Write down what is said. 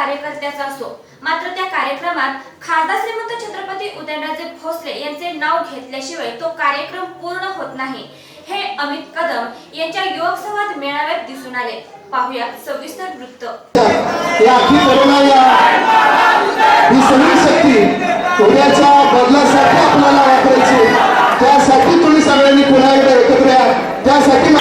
कार्यकर्त्याचा असो, मात्र त्या कार्यक्रमात खासदार श्रीमंत छत्रपती उदयनराजे भोसले यांचे नाव घेतल्याशिवाय तो कार्यक्रम पूर्ण होत नाही, हे अमित कदम यांच्या युवक संवाद मेळाव्यात दिसून आले. पाहूया सविस्तर वृत्त. ही सगळी शक्ती उद्याच्या बदलासाठी आपल्याला वापरायची, त्यासाठी तुम्ही सगळ्यांनी पुन्हा एकदा एकत्र या. त्यासाठी